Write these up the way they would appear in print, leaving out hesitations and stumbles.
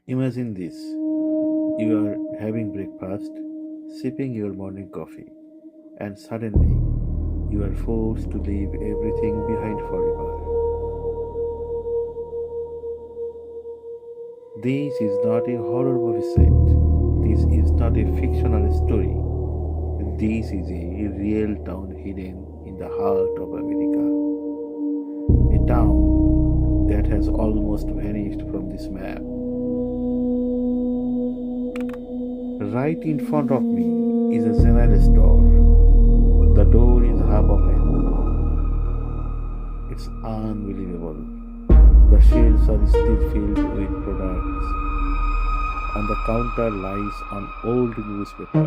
Imagine this: you are having breakfast, sipping your morning coffee, and suddenly you are forced to leave everything behind forever. This is not a horror movie set. This is not a fictional story. This is a real town hidden in the heart of America. A town that has almost vanished from this map. Right in front of me is a general store. The door is half open. It's unbelievable. The shelves are still filled with products. On the counter lies an old newspaper.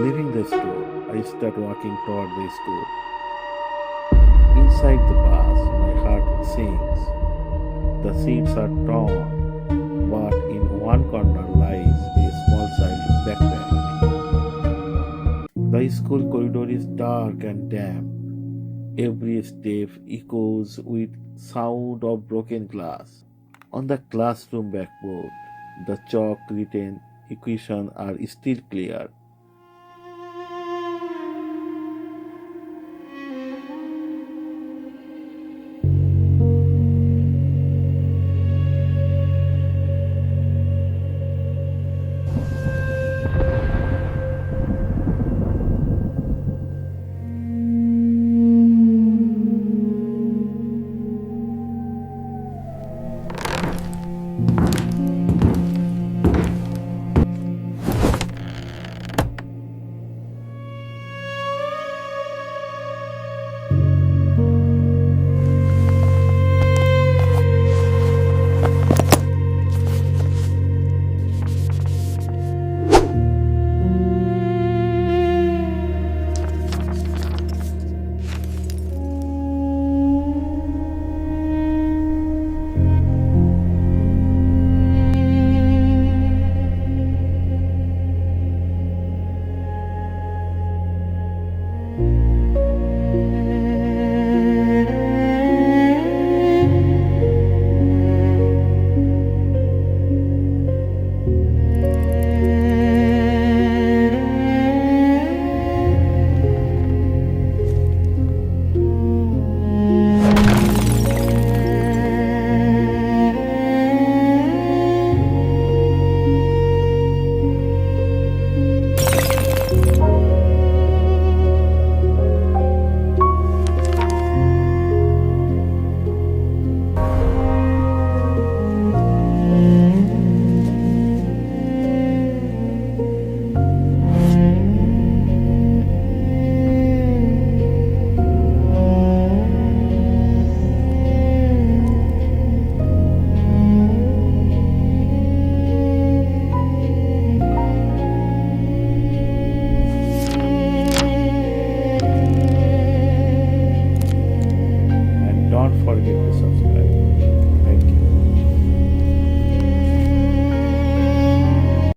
Leaving the store, I start walking toward the school. Inside the bus, my heart sinks. The seats are torn, but in one corner lies a small child backpack. The school corridor is dark and damp. Every step echoes with sound of broken glass. On the classroom backboard, the chalk written equations are still clear. And don't forget to subscribe.